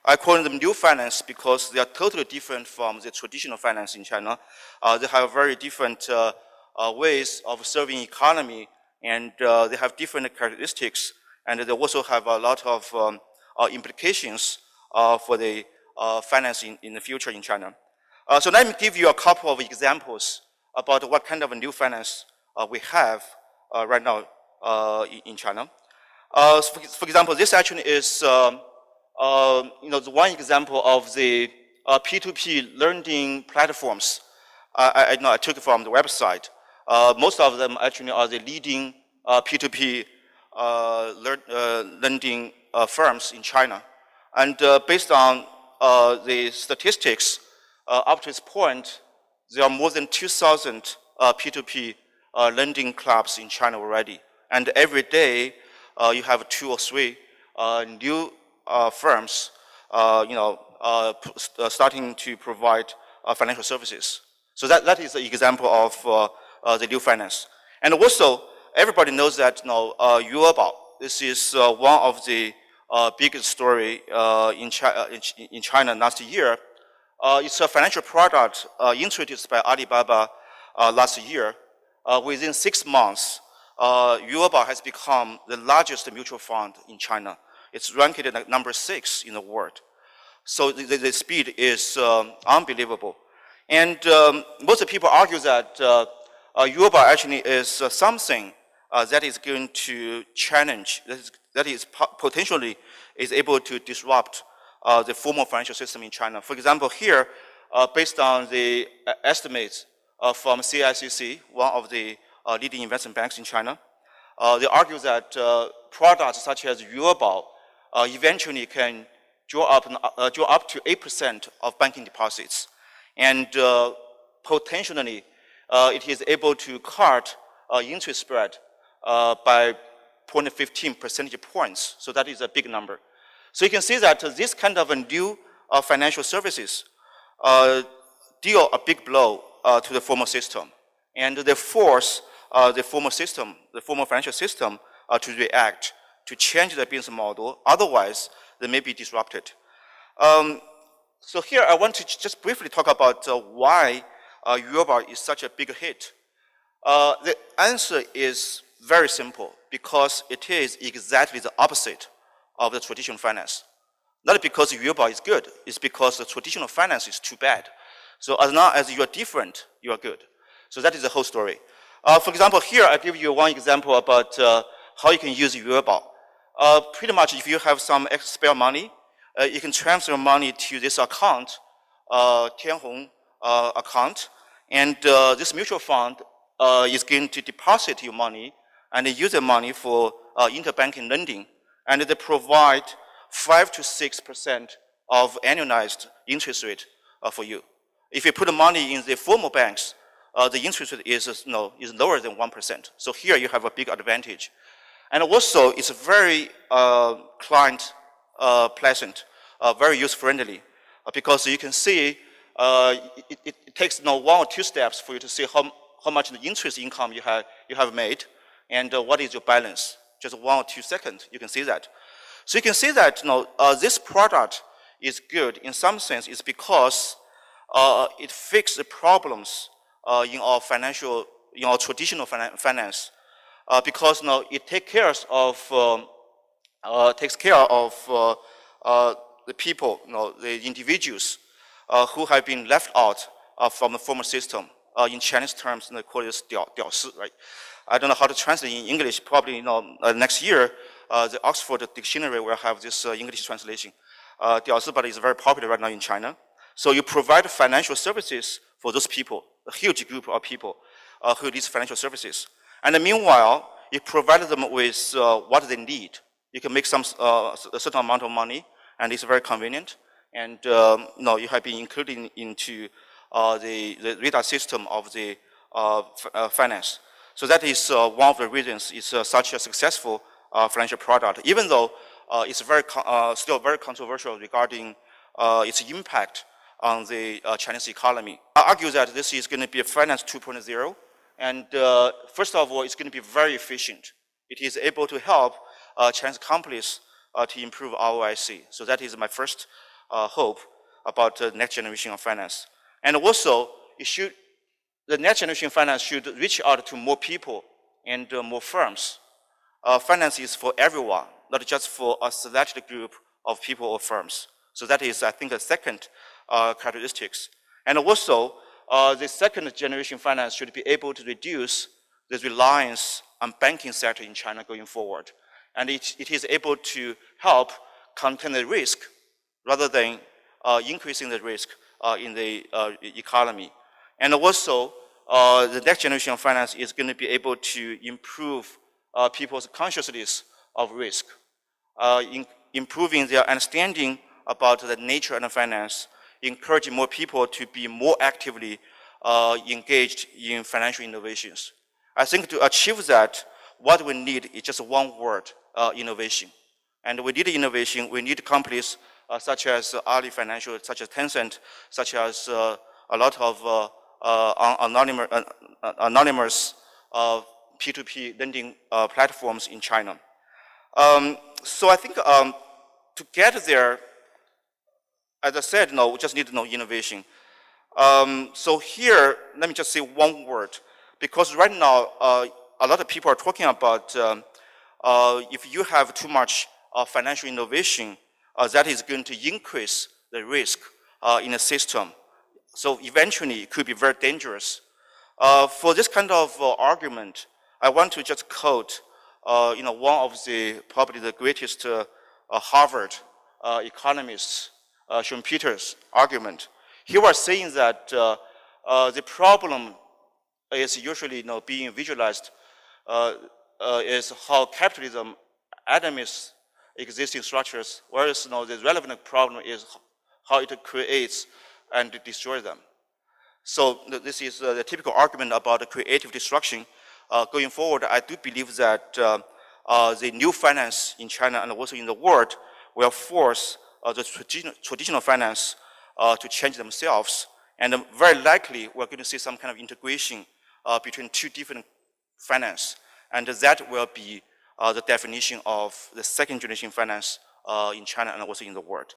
I call them new finance because they are totally different from the traditional finance in China. They have very different ways of serving economy, and they have different characteristics, and they also have a lot of implications for the finance in the future in China. So let me give you a couple of examples about what kind of a new finance we have right now in China. For example, this actually is the one example of the P2P learning platforms. I took it from the website. Most of them actually are the leading P2P lending firms in China. And based on the statistics, up to this point, there are more than 2,000 P2P lending clubs in China already. And every day, you have 2 or 3 new firms, starting to provide financial services. So that is an example of the new finance. And also, everybody knows that Jiamao, this is one of the biggest story in China last year. It's a financial product introduced by Alibaba last year. Within 6 months, Jiamao has become the largest mutual fund in China. It's ranked at number 6 in the world. So the speed is unbelievable. And most people argue that Jiamao actually is something that is going to challenge, that is potentially is able to disrupt the formal financial system in China. For example, here, based on the estimates from CICC, one of the leading investment banks in China, they argue that products such as Jiamao eventually can draw up to 8% of banking deposits. And potentially, it is able to cut interest spread by 0.15 percentage points. So that is a big number. So you can see that this kind of a new financial services deal a big blow to the formal system. And they force the formal financial system to react, to change the business model. Otherwise, they may be disrupted. So here I want to just briefly talk about why Jiamao is such a big hit. The answer is very simple, because it is exactly the opposite of the traditional finance. Not because Jiamao is good, it's because the traditional finance is too bad. So as long as you are different, you are good. So that is the whole story. For example, here I give you one example about how you can use Jiamao. Pretty much if you have some spare money, you can transfer money to this account, Tianhong account, and this mutual fund is going to deposit your money and use the money for interbank lending, and they provide 5 to 6% of annualized interest rate for you. If you put the money in the formal banks, the interest rate is lower than 1%. So here you have a big advantage. And also, it's very client pleasant, very user-friendly, because you can see it takes 1 or 2 steps for you to see how much the interest income you have made, and what is your balance. Just 1 or 2 seconds, you can see that. So you can see that this product is good in some sense. It's because it fixes the problems in our traditional finance. Because it takes care of the people, the individuals who have been left out from the formal system. In Chinese terms, they call it 屌丝, right? I don't know how to translate in English. Probably next year, the Oxford Dictionary will have this English translation. 屌丝, but it's very popular right now in China. So you provide financial services for those people, a huge group of people who need financial services. And meanwhile, you provide them with what they need. You can make a certain amount of money, and it's very convenient. And you have been included into the radar system of the finance. So that is one of the reasons it's such a successful financial product, even though it's still very controversial regarding its impact on the Chinese economy. I argue that this is going to be a finance 2.0. And first of all, it's going to be very efficient. It is able to help Chinese companies to improve ROIC. So that is my first hope about the next generation of finance. And also, the next generation finance should reach out to more people and more firms. Finance is for everyone, not just for a select group of people or firms. So that is, I think, a second characteristics. And also, the second generation finance should be able to reduce the reliance on banking sector in China going forward. And it is able to help contain the risk rather than increasing the risk in the economy. And also, the next generation of finance is going to be able to improve people's consciousness of risk, improving their understanding about the nature of finance, encouraging more people to be more actively engaged in financial innovations. I think to achieve that, what we need is just one word, innovation. And we need innovation, we need companies such as Ali Financial, such as Tencent, such as a lot of anonymous P2P lending platforms in China. So I think to get there, as I said, we just need innovation. So here, let me just say one word, because right now, a lot of people are talking about if you have too much financial innovation, that is going to increase the risk in the system. So eventually, it could be very dangerous. For this kind of argument, I want to just quote one of probably the greatest Harvard economists, Schumpeter's argument. He was saying that the problem is usually being visualized is how capitalism atomize existing structures, whereas the relevant problem is how it creates and destroys them. So this is the typical argument about the creative destruction. Going forward, I do believe that the new finance in China and also in the world will force the traditional finance to change themselves. And very likely, we're going to see some kind of integration between two different finance. And that will be the definition of the second generation finance in China and also in the world.